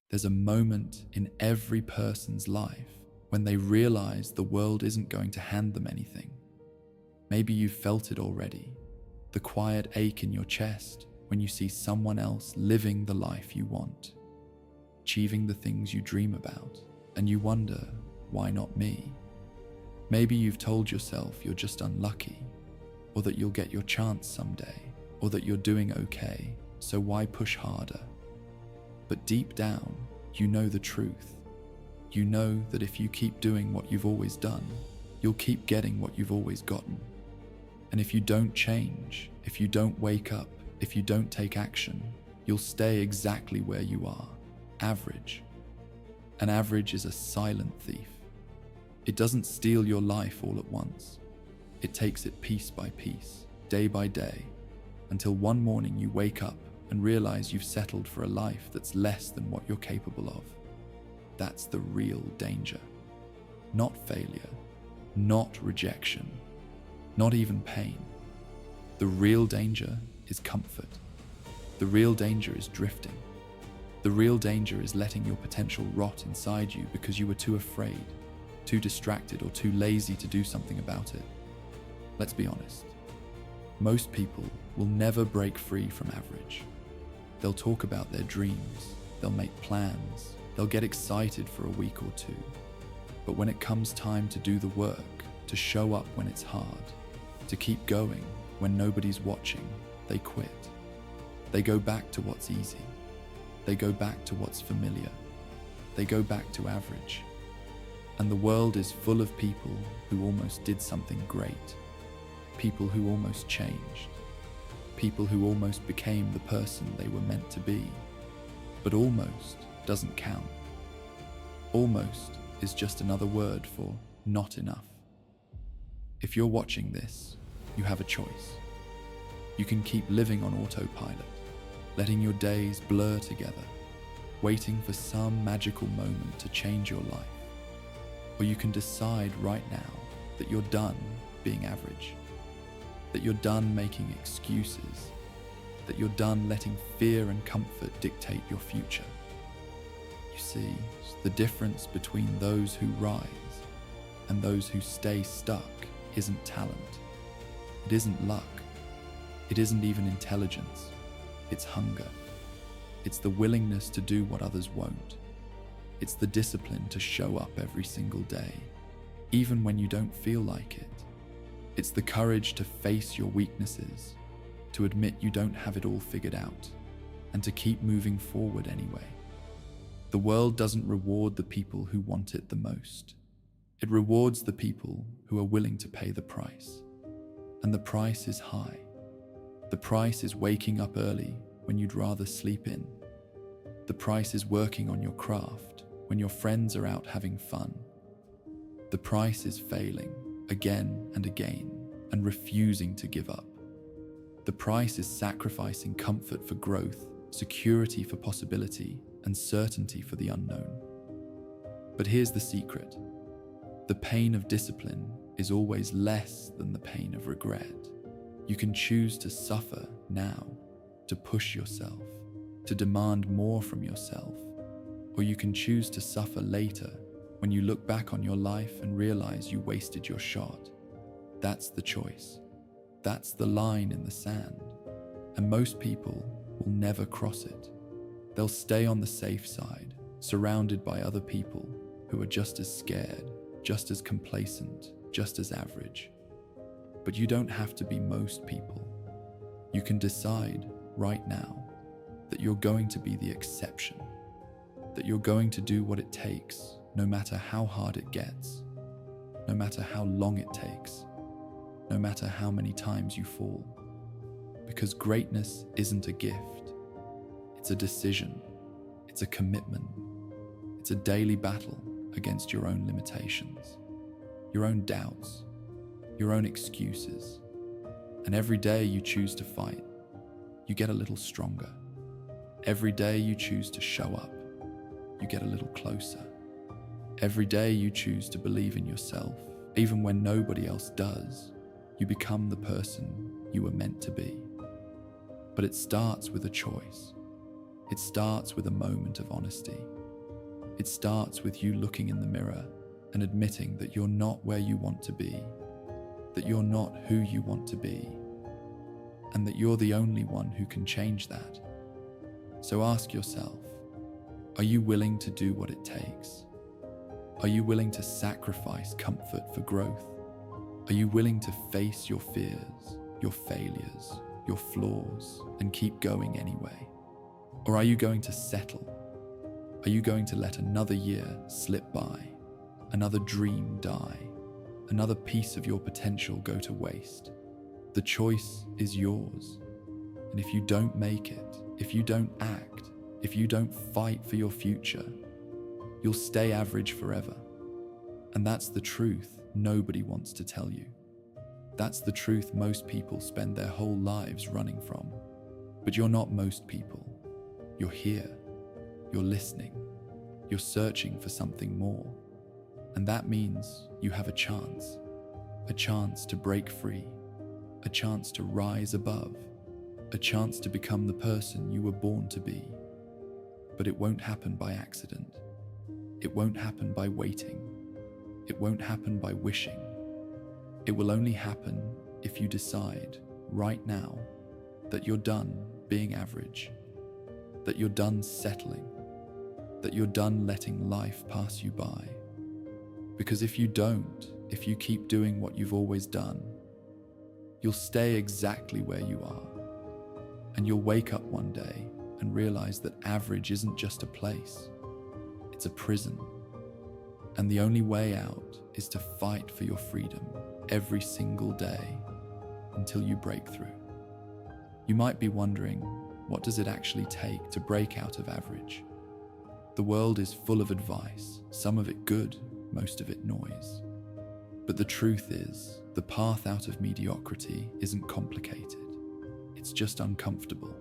There's a moment in every person's life when they realize the world isn't going to hand them anything. Maybe you've felt it already, the quiet ache in your chest when you see someone else living the life you want, achieving the things you dream about, and you wonder, why not me? Maybe you've told yourself you're just unlucky, or that you'll get your chance someday, or that you're doing okay, so why push harder? But deep down, you know the truth. You know that if you keep doing what you've always done, you'll keep getting what you've always gotten. And if you don't change, if you don't wake up, if you don't take action, you'll stay exactly where you are, average. An average is a silent thief. It doesn't steal your life all at once. It takes it piece by piece, day by day, until one morning you wake up and realize you've settled for a life that's less than what you're capable of. That's the real danger. Not failure, not rejection, not even pain. The real danger is comfort. The real danger is drifting. The real danger is letting your potential rot inside you because you were too afraid, too distracted, or too lazy to do something about it. Let's be honest. Most people will never break free from average. They'll talk about their dreams, they'll make plans, they'll get excited for a week or two. But when it comes time to do the work, to show up when it's hard, to keep going when nobody's watching, they quit. They go back to what's easy. They go back to what's familiar. They go back to average. And the world is full of people who almost did something great. People who almost changed. People who almost became the person they were meant to be. But almost doesn't count. Almost is just another word for not enough. If you're watching this, you have a choice. You can keep living on autopilot, letting your days blur together, waiting for some magical moment to change your life. Or you can decide right now that you're done being average, that you're done making excuses, that you're done letting fear and comfort dictate your future. You see, the difference between those who rise and those who stay stuck isn't talent. It isn't luck. It isn't even intelligence. It's hunger. It's the willingness to do what others won't. It's the discipline to show up every single day, even when you don't feel like it. It's the courage to face your weaknesses, to admit you don't have it all figured out, and to keep moving forward anyway. The world doesn't reward the people who want it the most. It rewards the people who are willing to pay the price. And the price is high. The price is waking up early when you'd rather sleep in. The price is working on your craft when your friends are out having fun. The price is failing again and again and refusing to give up. The price is sacrificing comfort for growth, security for possibility, and certainty for the unknown. But here's the secret. The pain of discipline is always less than the pain of regret. You can choose to suffer now, to push yourself, to demand more from yourself, or you can choose to suffer later when you look back on your life and realize you wasted your shot. That's the choice. That's the line in the sand. And most people will never cross it. They'll stay on the safe side, surrounded by other people who are just as scared, just as complacent, just as average. But you don't have to be most people. You can decide right now that you're going to be the exception, that you're going to do what it takes, no matter how hard it gets, no matter how long it takes, no matter how many times you fall. Because greatness isn't a gift. It's a decision. It's a commitment. It's a daily battle against your own limitations, your own doubts, your own excuses. And every day you choose to fight, you get a little stronger. Every day you choose to show up, you get a little closer. Every day you choose to believe in yourself, even when nobody else does, you become the person you were meant to be. But it starts with a choice. It starts with a moment of honesty. It starts with you looking in the mirror and admitting that you're not where you want to be, that you're not who you want to be, and that you're the only one who can change that. So ask yourself, are you willing to do what it takes? Are you willing to sacrifice comfort for growth? Are you willing to face your fears, your failures, your flaws, and keep going anyway? Or are you going to settle? Are you going to let another year slip by, another dream die, another piece of your potential go to waste? The choice is yours. And if you don't make it, if you don't act, if you don't fight for your future, you'll stay average forever. And that's the truth nobody wants to tell you. That's the truth most people spend their whole lives running from. But you're not most people. You're here. You're listening. You're searching for something more. And that means you have a chance to break free, a chance to rise above, a chance to become the person you were born to be. But it won't happen by accident. It won't happen by waiting. It won't happen by wishing. It will only happen if you decide right now that you're done being average, that you're done settling, that you're done letting life pass you by. Because if you don't, if you keep doing what you've always done, you'll stay exactly where you are. And you'll wake up one day and realize that average isn't just a place, it's a prison. And the only way out is to fight for your freedom every single day until you break through. You might be wondering, what does it actually take to break out of average? The world is full of advice, some of it good, most of it noise. But the truth is, the path out of mediocrity isn't complicated. It's just uncomfortable.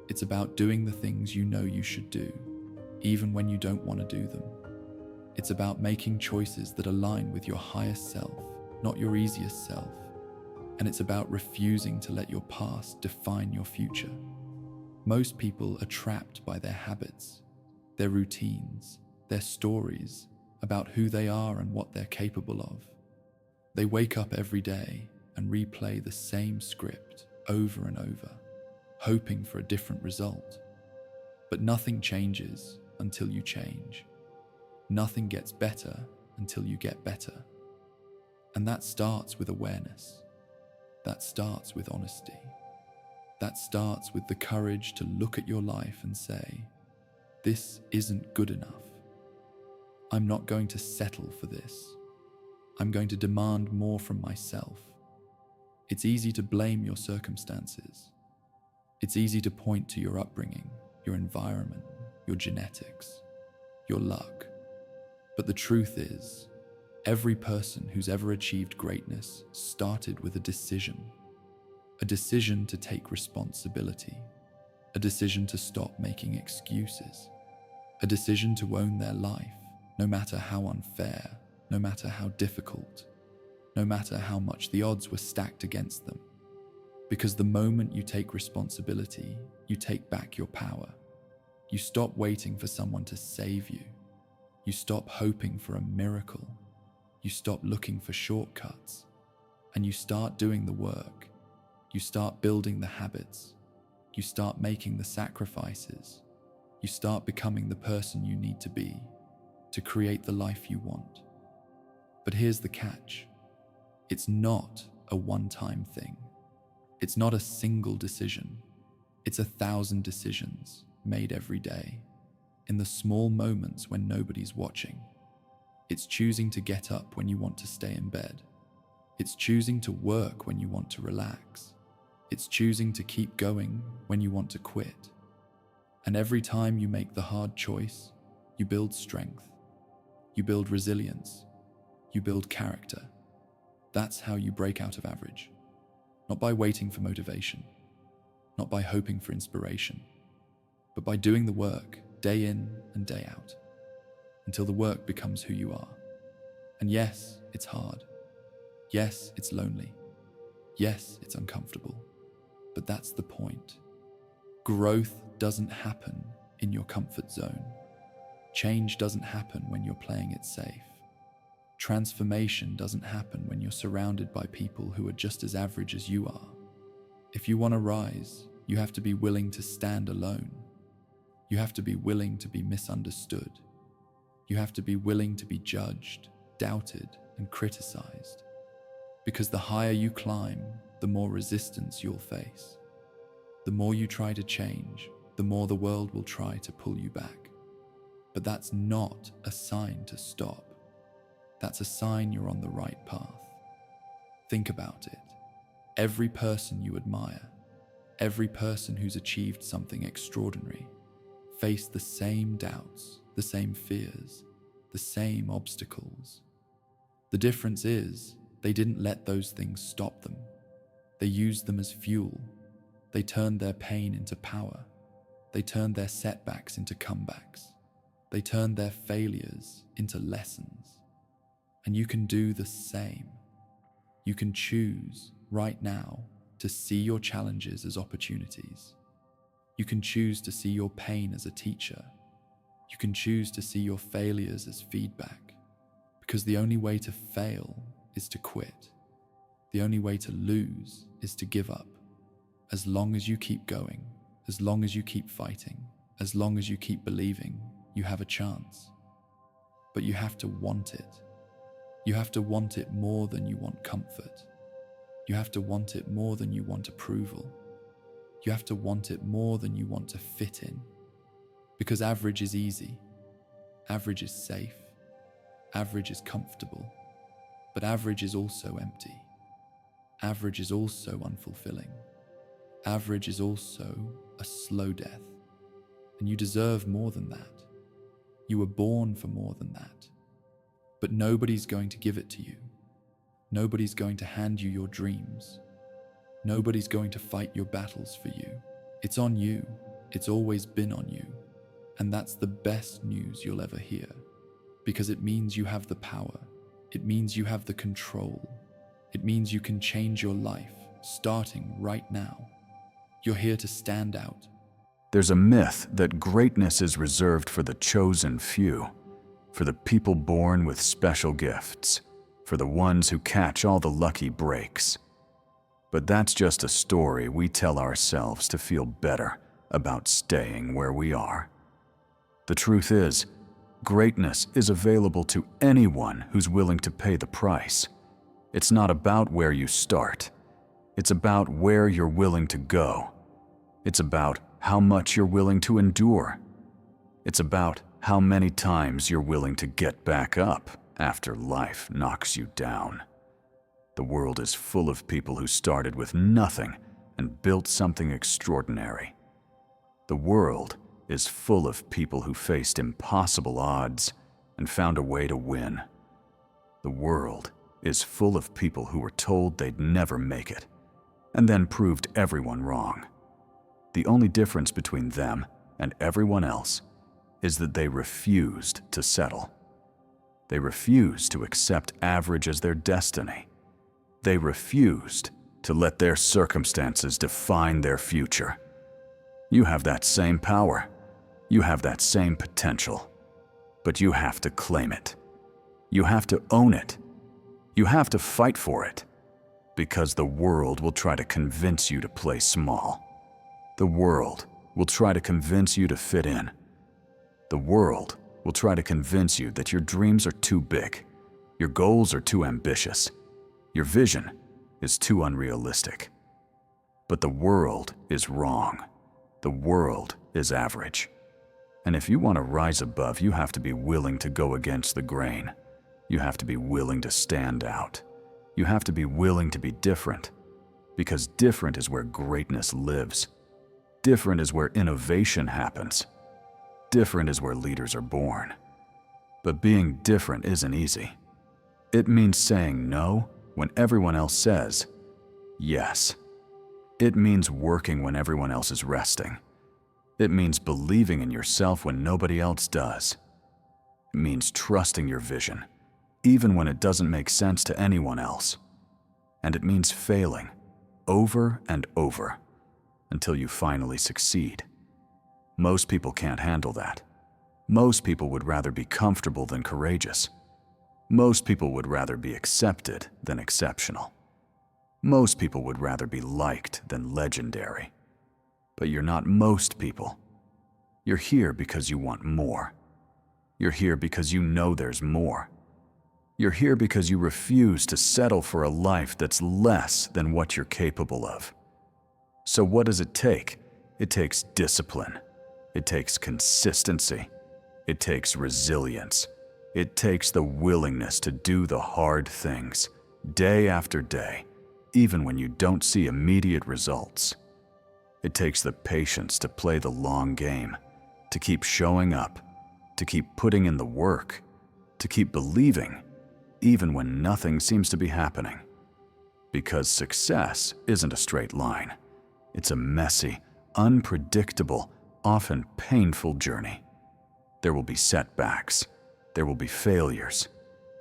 It's about doing the things you know you should do, even when you don't want to do them. It's about making choices that align with your highest self, not your easiest self. And it's about refusing to let your past define your future. Most people are trapped by their habits, their routines, their stories about who they are and what they're capable of. They wake up every day and replay the same script over and over, hoping for a different result. But nothing changes until you change. Nothing gets better until you get better. And that starts with awareness. That starts with honesty. That starts with the courage to look at your life and say, this isn't good enough. I'm not going to settle for this. I'm going to demand more from myself. It's easy to blame your circumstances. It's easy to point to your upbringing, your environment, your genetics, your luck. But the truth is, every person who's ever achieved greatness started with a decision to take responsibility, a decision to stop making excuses, a decision to own their life, no matter how unfair, no matter how difficult, no matter how much the odds were stacked against them. Because the moment you take responsibility, you take back your power. You stop waiting for someone to save you. You stop hoping for a miracle. You stop looking for shortcuts. And you start doing the work. You start building the habits. You start making the sacrifices. You start becoming the person you need to be to create the life you want. But here's the catch. It's not a one-time thing. It's not a single decision. It's 1,000 decisions made every day, in the small moments when nobody's watching. It's choosing to get up when you want to stay in bed. It's choosing to work when you want to relax. It's choosing to keep going when you want to quit. And every time you make the hard choice, you build strength. You build resilience. You build character. That's how you break out of average. Not by waiting for motivation, not by hoping for inspiration, but by doing the work day in and day out, until the work becomes who you are. And yes, it's hard. Yes, it's lonely. Yes, it's uncomfortable. But that's the point. Growth doesn't happen in your comfort zone. Change doesn't happen when you're playing it safe. Transformation doesn't happen when you're surrounded by people who are just as average as you are. If you want to rise, you have to be willing to stand alone. You have to be willing to be misunderstood. You have to be willing to be judged, doubted, and criticized. Because the higher you climb, the more resistance you'll face. The more you try to change, the more the world will try to pull you back. But that's not a sign to stop. That's a sign you're on the right path. Think about it. Every person you admire, every person who's achieved something extraordinary, faced the same doubts, the same fears, the same obstacles. The difference is, they didn't let those things stop them. They used them as fuel. They turned their pain into power. They turned their setbacks into comebacks. They turned their failures into lessons. And you can do the same. You can choose right now to see your challenges as opportunities. You can choose to see your pain as a teacher. You can choose to see your failures as feedback. Because the only way to fail is to quit. The only way to lose is to give up. As long as you keep going, as long as you keep fighting, as long as you keep believing, you have a chance. But you have to want it. You have to want it more than you want comfort. You have to want it more than you want approval. You have to want it more than you want to fit in. Because average is easy. Average is safe. Average is comfortable. But average is also empty. Average is also unfulfilling. Average is also a slow death. And you deserve more than that. You were born for more than that. But nobody's going to give it to you. Nobody's going to hand you your dreams. Nobody's going to fight your battles for you. It's on you. It's always been on you. And that's the best news you'll ever hear. Because it means you have the power. It means you have the control. It means you can change your life, starting right now. You're here to stand out. There's a myth that greatness is reserved for the chosen few, for the people born with special gifts, for the ones who catch all the lucky breaks. But that's just a story we tell ourselves to feel better about staying where we are. The truth is, greatness is available to anyone who's willing to pay the price. It's not about where you start. It's about where you're willing to go. It's about how much you're willing to endure. It's about how many times you're willing to get back up after life knocks you down. The world is full of people who started with nothing and built something extraordinary. The world is full of people who faced impossible odds and found a way to win. The world is full of people who were told they'd never make it and then proved everyone wrong. The only difference between them and everyone else is that they refused to settle. They refused to accept average as their destiny. They refused to let their circumstances define their future. You have that same power. You have that same potential. But you have to claim it. You have to own it. You have to fight for it. Because the world will try to convince you to play small. The world will try to convince you to fit in. The world will try to convince you that your dreams are too big, your goals are too ambitious, your vision is too unrealistic. But the world is wrong. The world is average. And if you want to rise above, you have to be willing to go against the grain. You have to be willing to stand out. You have to be willing to be different. Because different is where greatness lives. Different is where innovation happens. Different is where leaders are born. But being different isn't easy. It means saying no when everyone else says yes. It means working when everyone else is resting. It means believing in yourself when nobody else does. It means trusting your vision, even when it doesn't make sense to anyone else. And it means failing over and over until you finally succeed. Most people can't handle that. Most people would rather be comfortable than courageous. Most people would rather be accepted than exceptional. Most people would rather be liked than legendary. But you're not most people. You're here because you want more. You're here because you know there's more. You're here because you refuse to settle for a life that's less than what you're capable of. So what does it take? It takes discipline. It takes consistency. It takes resilience. It takes the willingness to do the hard things, day after day, even when you don't see immediate results. It takes the patience to play the long game, to keep showing up, to keep putting in the work, to keep believing, even when nothing seems to be happening. Because success isn't a straight line. It's a messy, unpredictable, often painful journey. There will be setbacks. There will be failures.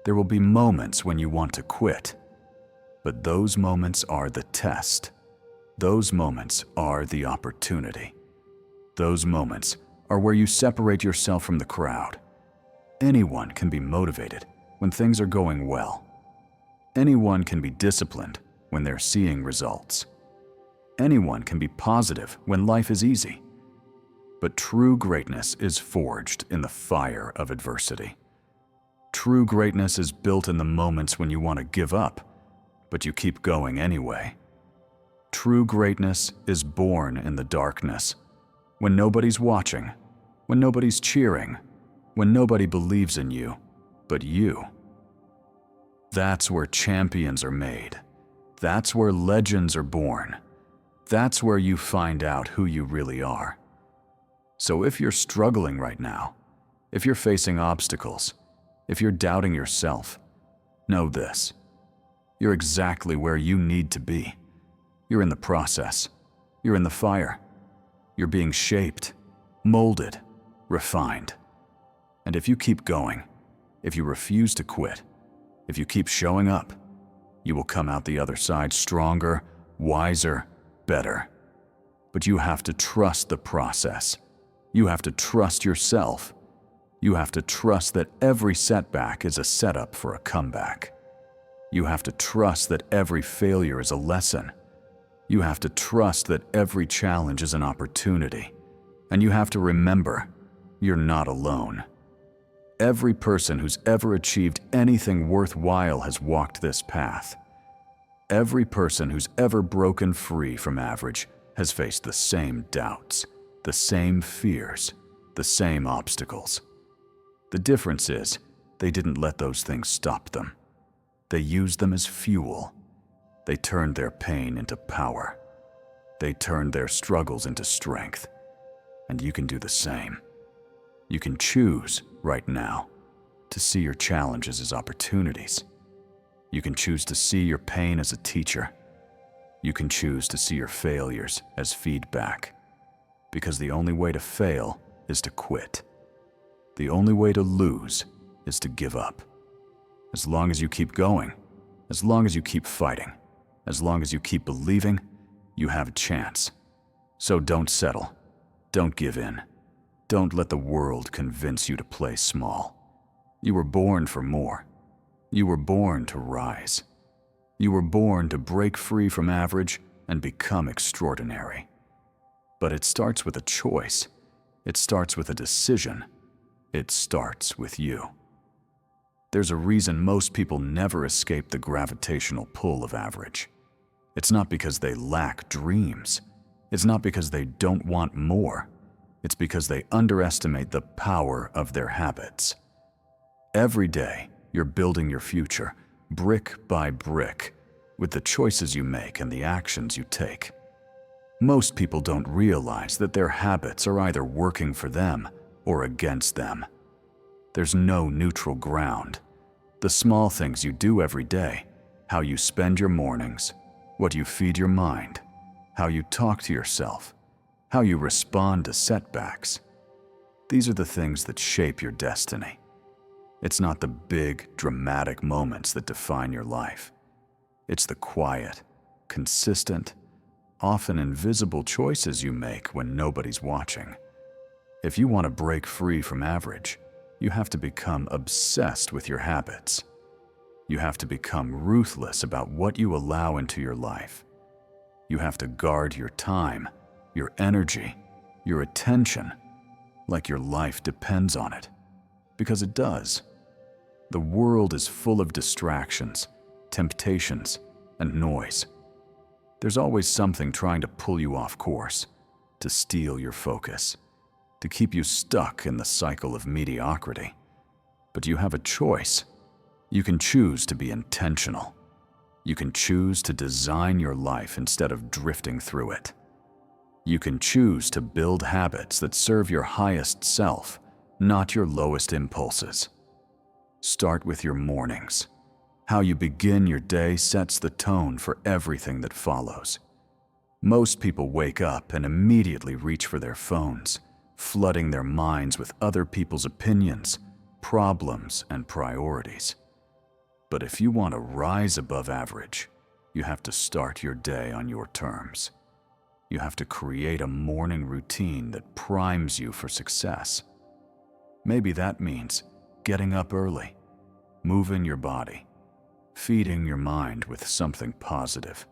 There will be moments when you want to quit. But those moments are the test. Those moments are the opportunity. Those moments are where you separate yourself from the crowd. Anyone can be motivated when things are going well. Anyone can be disciplined when they're seeing results. Anyone can be positive when life is easy. But true greatness is forged in the fire of adversity. True greatness is built in the moments when you want to give up, but you keep going anyway. True greatness is born in the darkness, when nobody's watching, when nobody's cheering, when nobody believes in you, but you. That's where champions are made. That's where legends are born. That's where you find out who you really are. So if you're struggling right now, if you're facing obstacles, if you're doubting yourself, know this: you're exactly where you need to be. You're in the process. You're in the fire. You're being shaped, molded, refined. And if you keep going, if you refuse to quit, if you keep showing up, you will come out the other side stronger, wiser, better. But you have to trust the process. You have to trust yourself. You have to trust that every setback is a setup for a comeback. You have to trust that every failure is a lesson. You have to trust that every challenge is an opportunity. And you have to remember, you're not alone. Every person who's ever achieved anything worthwhile has walked this path. Every person who's ever broken free from average has faced the same doubts, the same fears, the same obstacles. The difference is, they didn't let those things stop them. They used them as fuel. They turned their pain into power. They turned their struggles into strength. And you can do the same. You can choose right now to see your challenges as opportunities. You can choose to see your pain as a teacher. You can choose to see your failures as feedback. Because the only way to fail is to quit. The only way to lose is to give up. As long as you keep going, as long as you keep fighting, as long as you keep believing, you have a chance. So don't settle. Don't give in. Don't let the world convince you to play small. You were born for more. You were born to rise. You were born to break free from average and become extraordinary. But it starts with a choice. It starts with a decision. It starts with you. There's a reason most people never escape the gravitational pull of average. It's not because they lack dreams. It's not because they don't want more. It's because they underestimate the power of their habits. Every day, you're building your future, brick by brick, with the choices you make and the actions you take. Most people don't realize that their habits are either working for them or against them. There's no neutral ground. The small things you do every day, how you spend your mornings, what you feed your mind, how you talk to yourself, how you respond to setbacks. These are the things that shape your destiny. It's not the big, dramatic moments that define your life. It's the quiet, consistent, often invisible choices you make when nobody's watching. If you want to break free from average, you have to become obsessed with your habits. You have to become ruthless about what you allow into your life. You have to guard your time, your energy, your attention, like your life depends on it. Because it does. The world is full of distractions, temptations, and noise. There's always something trying to pull you off course, to steal your focus, to keep you stuck in the cycle of mediocrity. But you have a choice. You can choose to be intentional. You can choose to design your life instead of drifting through it. You can choose to build habits that serve your highest self, not your lowest impulses. Start with your mornings. How you begin your day sets the tone for everything that follows. Most people wake up and immediately reach for their phones, flooding their minds with other people's opinions, problems, and priorities. But if you want to rise above average, you have to start your day on your terms. You have to create a morning routine that primes you for success. Maybe that means getting up early, moving your body, feeding your mind with something positive,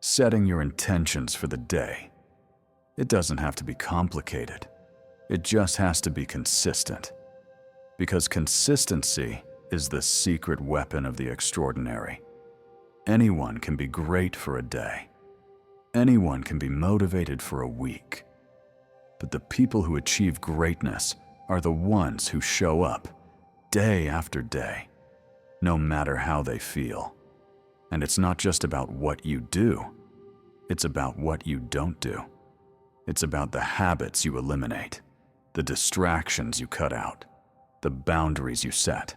setting your intentions for the day. It doesn't have to be complicated. It just has to be consistent. Because consistency is the secret weapon of the extraordinary. Anyone can be great for a day. Anyone can be motivated for a week. But the people who achieve greatness are the ones who show up day after day, no matter how they feel. And it's not just about what you do. It's about what you don't do. It's about the habits you eliminate, the distractions you cut out, the boundaries you set.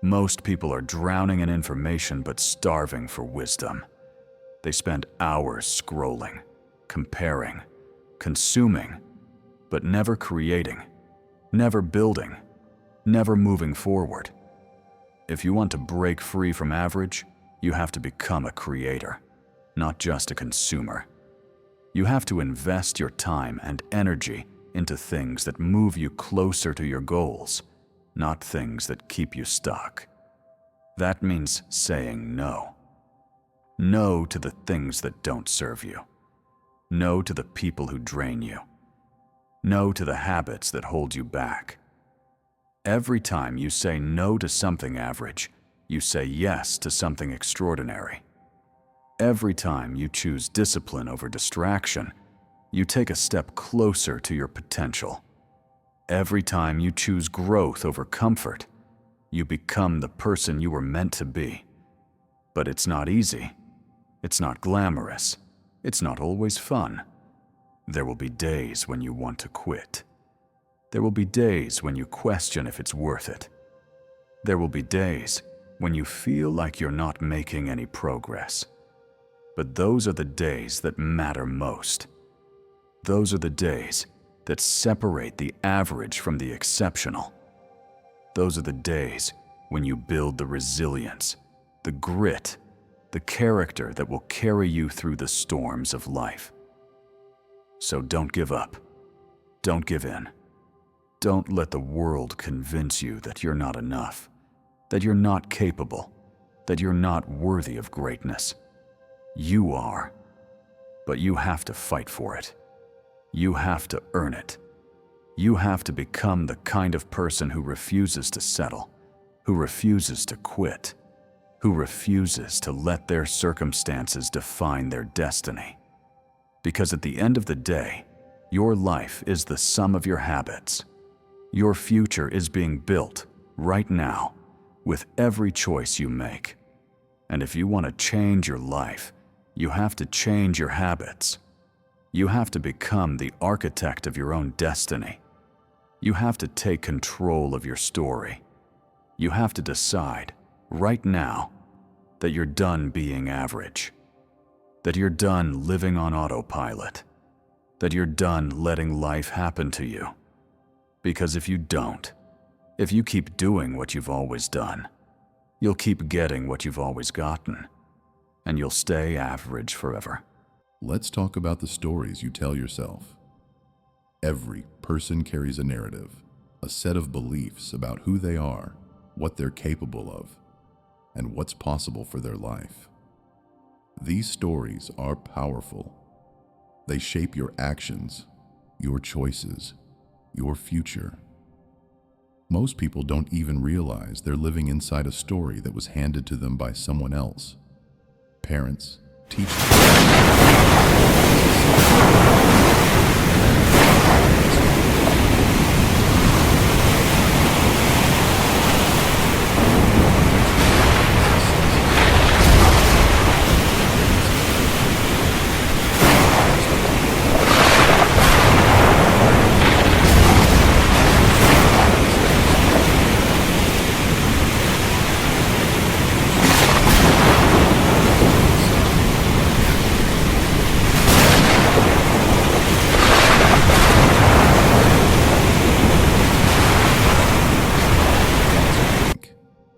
Most people are drowning in information but starving for wisdom. They spend hours scrolling, comparing, consuming, but never creating, never building, never moving forward. If you want to break free from average, you have to become a creator, not just a consumer. You have to invest your time and energy into things that move you closer to your goals, not things that keep you stuck. That means saying no. No to the things that don't serve you. No to the people who drain you. No to the habits that hold you back. Every time you say no to something average, you say yes to something extraordinary. Every time you choose discipline over distraction, you take a step closer to your potential. Every time you choose growth over comfort, you become the person you were meant to be. But it's not easy. It's not glamorous. It's not always fun. There will be days when you want to quit. There will be days when you question if it's worth it. There will be days when you feel like you're not making any progress. But those are the days that matter most. Those are the days that separate the average from the exceptional. Those are the days when you build the resilience, the grit, the character that will carry you through the storms of life. So don't give up. Don't give in. Don't let the world convince you that you're not enough, that you're not capable, that you're not worthy of greatness. You are, but you have to fight for it. You have to earn it. You have to become the kind of person who refuses to settle, who refuses to quit, who refuses to let their circumstances define their destiny. Because at the end of the day, your life is the sum of your habits. Your future is being built right now with every choice you make. And if you want to change your life, you have to change your habits. You have to become the architect of your own destiny. You have to take control of your story. You have to decide right now that you're done being average, that you're done living on autopilot, that you're done letting life happen to you. Because if you don't, if you keep doing what you've always done, you'll keep getting what you've always gotten, and you'll stay average forever. Let's talk about the stories you tell yourself. Every person carries a narrative, a set of beliefs about who they are, what they're capable of, and what's possible for their life. These stories are powerful. They shape your actions, your choices, your future. Most people don't even realize they're living inside a story that was handed to them by someone else. Parents, teachers.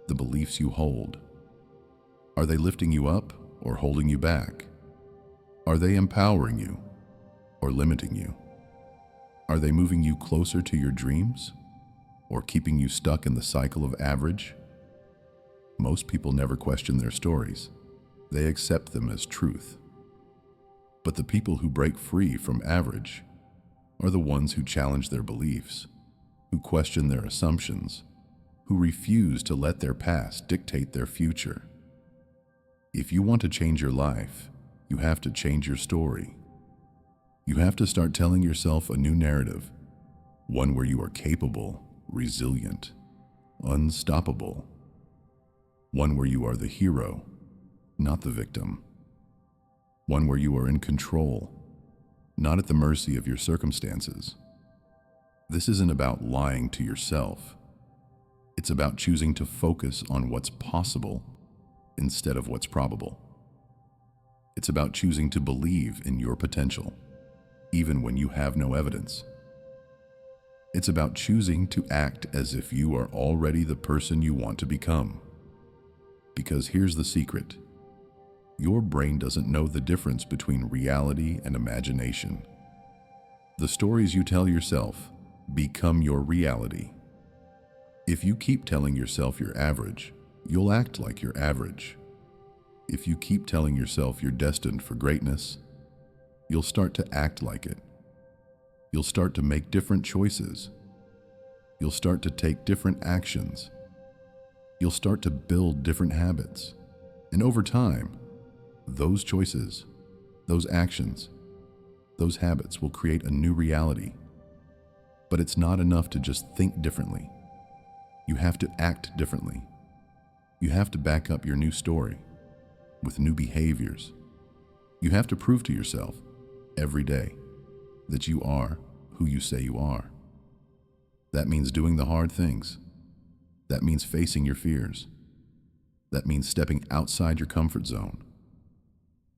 The beliefs you hold. Are they lifting you up or holding you back? Are they empowering you or limiting you? Are they moving you closer to your dreams or keeping you stuck in the cycle of average? Most people never question their stories. They accept them as truth. But the people who break free from average are the ones who challenge their beliefs, who question their assumptions, who refuse to let their past dictate their future. If you want to change your life, you have to change your story. You have to start telling yourself a new narrative, one where you are capable, resilient, unstoppable, one where you are the hero, not the victim, one where you are in control, not at the mercy of your circumstances. This isn't about lying to yourself. It's about choosing to focus on what's possible instead of what's probable. It's about choosing to believe in your potential, even when you have no evidence. It's about choosing to act as if you are already the person you want to become. Because here's the secret. Your brain doesn't know the difference between reality and imagination. The stories you tell yourself become your reality. If you keep telling yourself you're average, you'll act like you're average. If you keep telling yourself you're destined for greatness, you'll start to act like it. You'll start to make different choices. You'll start to take different actions. You'll start to build different habits. And over time, those choices, those actions, those habits will create a new reality. But it's not enough to just think differently. You have to act differently. You have to back up your new story with new behaviors. You have to prove to yourself every day that you are who you say you are. That means doing the hard things. That means facing your fears. That means stepping outside your comfort zone.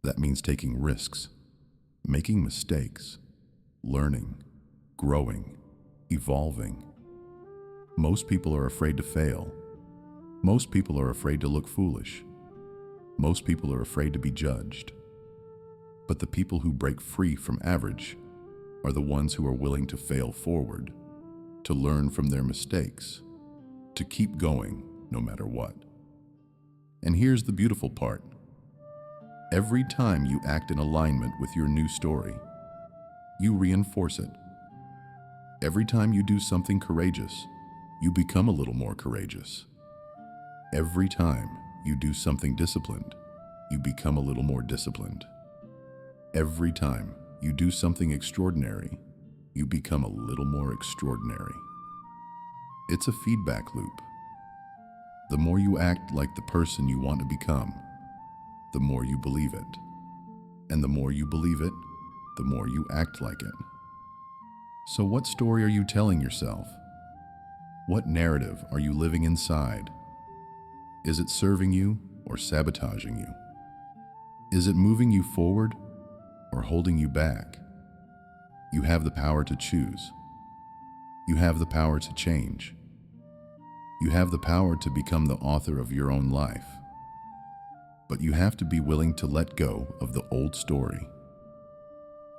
That means taking risks, making mistakes, learning, growing, evolving. Most people are afraid to fail. Most people are afraid to look foolish. Most people are afraid to be judged. But the people who break free from average are the ones who are willing to fail forward, to learn from their mistakes, to keep going no matter what. And here's the beautiful part. Every time you act in alignment with your new story, you reinforce it. Every time you do something courageous, you become a little more courageous. Every time you do something disciplined, you become a little more disciplined. Every time you do something extraordinary, you become a little more extraordinary. It's a feedback loop. The more you act like the person you want to become, the more you believe it. And the more you believe it, the more you act like it. So what story are you telling yourself? What narrative are you living inside? Is it serving you or sabotaging you? Is it moving you forward or holding you back? You have the power to choose. You have the power to change. You have the power to become the author of your own life. But you have to be willing to let go of the old story.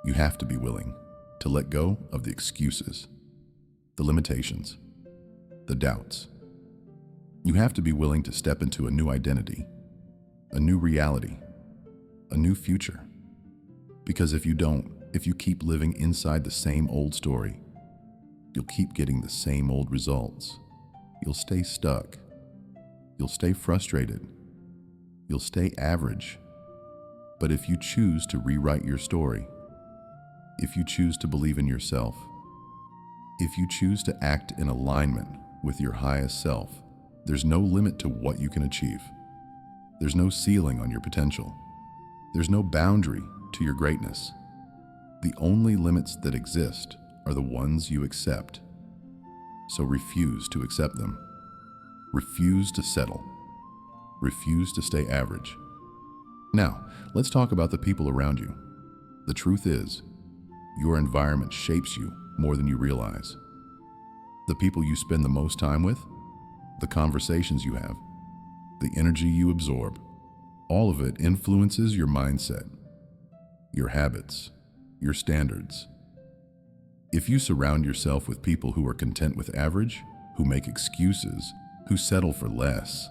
You have to be willing to let go of the excuses, the limitations, the doubts. You have to be willing to step into a new identity, a new reality, a new future. Because if you don't, if you keep living inside the same old story, you'll keep getting the same old results. You'll stay stuck. You'll stay frustrated. You'll stay average. But if you choose to rewrite your story, if you choose to believe in yourself, if you choose to act in alignment with your highest self, there's no limit to what you can achieve. There's no ceiling on your potential. There's no boundary to your greatness. The only limits that exist are the ones you accept. So refuse to accept them. Refuse to settle. Refuse to stay average. Now, let's talk about the people around you. The truth is, your environment shapes you more than you realize. The people you spend the most time with, the conversations you have, the energy you absorb, all of it influences your mindset, your habits, your standards. If you surround yourself with people who are content with average, who make excuses, who settle for less,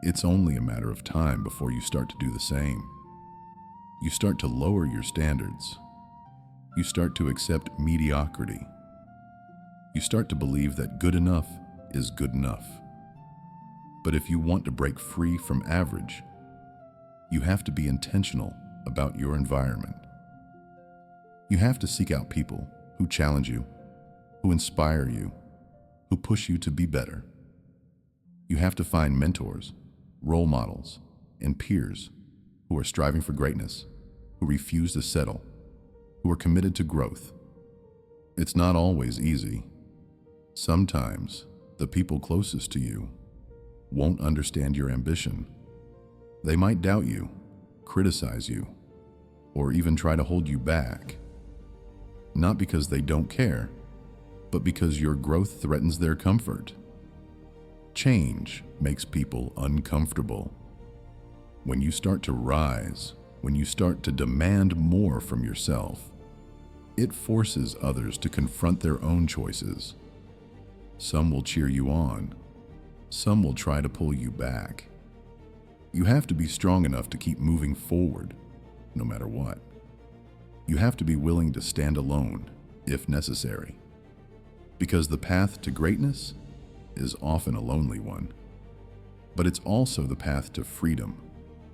it's only a matter of time before you start to do the same. You start to lower your standards. You start to accept mediocrity. You start to believe that good enough is good enough. But if you want to break free from average, you have to be intentional about your environment. You have to seek out people who challenge you, who inspire you, who push you to be better. You have to find mentors, role models, and peers who are striving for greatness, who refuse to settle, who are committed to growth. It's not always easy. Sometimes the people closest to you won't understand your ambition. They might doubt you, criticize you, or even try to hold you back. Not because they don't care, but because your growth threatens their comfort. Change makes people uncomfortable. When you start to rise, when you start to demand more from yourself, it forces others to confront their own choices. Some will cheer you on. Some will try to pull you back. You have to be strong enough to keep moving forward, no matter what. You have to be willing to stand alone, if necessary. Because the path to greatness is often a lonely one. But it's also the path to freedom,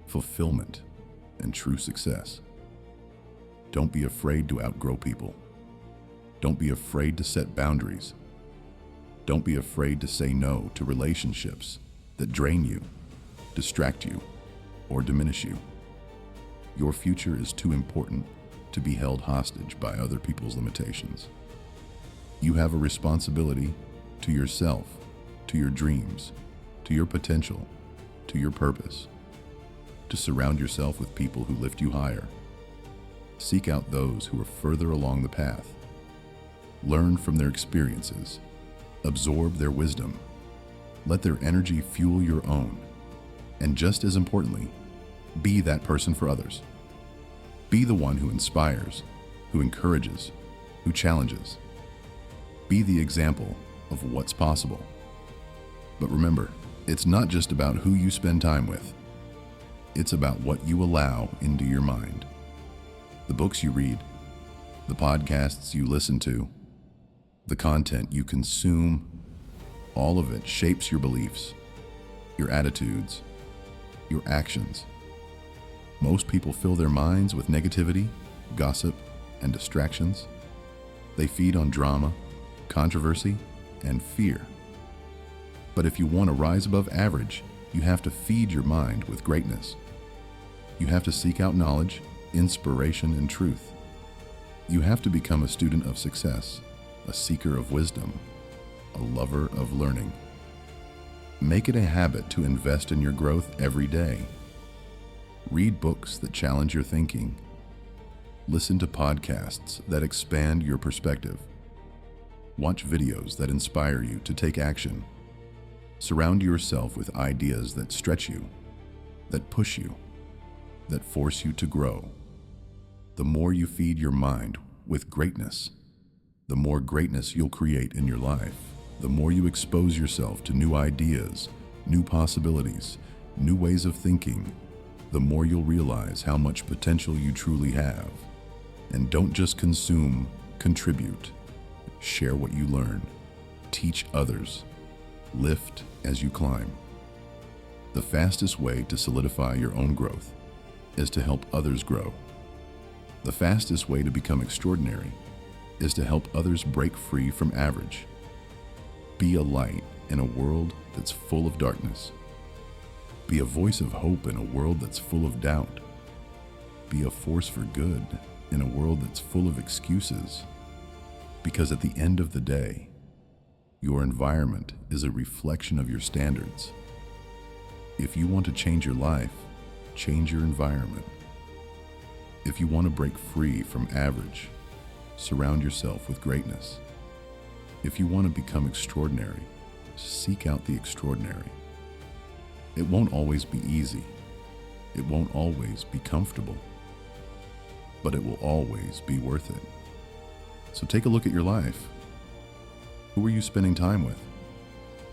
fulfillment, and true success. Don't be afraid to outgrow people. Don't be afraid to set boundaries. Don't be afraid to say no to relationships that drain you, distract you, or diminish you. Your future is too important to be held hostage by other people's limitations. You have a responsibility to yourself, to your dreams, to your potential, to your purpose, to surround yourself with people who lift you higher. Seek out those who are further along the path. Learn from their experiences. Absorb their wisdom. Let their energy fuel your own. And just as importantly, be that person for others. Be the one who inspires, who encourages, who challenges. Be the example of what's possible. But remember, it's not just about who you spend time with. It's about what you allow into your mind. The books you read, the podcasts you listen to, the content you consume, all of it shapes your beliefs, your attitudes, your actions. Most people fill their minds with negativity, gossip, and distractions. They feed on drama, controversy, and fear. But if you want to rise above average, you have to feed your mind with greatness. You have to seek out knowledge, inspiration, and truth. You have to become a student of success, a seeker of wisdom, a lover of learning. Make it a habit to invest in your growth every day. Read books that challenge your thinking. Listen to podcasts that expand your perspective. Watch videos that inspire you to take action. Surround yourself with ideas that stretch you, that push you, that force you to grow. The more you feed your mind with greatness. The more greatness you'll create in your life, the more you expose yourself to new ideas, new possibilities, new ways of thinking, the more you'll realize how much potential you truly have. And don't just consume, contribute. Share what you learn. Teach others. Lift as you climb. The fastest way to solidify your own growth is to help others grow. The fastest way to become extraordinary is to help others break free from average. Be a light in a world that's full of darkness. Be a voice of hope in a world that's full of doubt. Be a force for good in a world that's full of excuses. Because at the end of the day, your environment is a reflection of your standards. If you want to change your life, change your environment. If you want to break free from average, surround yourself with greatness. If you want to become extraordinary, seek out the extraordinary. It won't always be easy. It won't always be comfortable. But it will always be worth it. So take a look at your life. Who are you spending time with?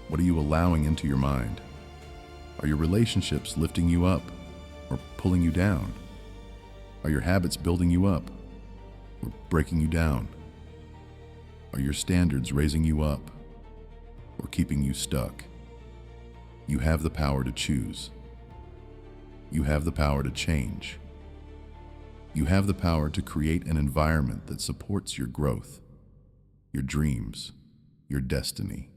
What are you allowing into your mind? Are your relationships lifting you up or pulling you down? Are your habits building you up or breaking you down? Are your standards raising you up or keeping you stuck? You have the power to choose. You have the power to change. You have the power to create an environment that supports your growth, your dreams, your destiny.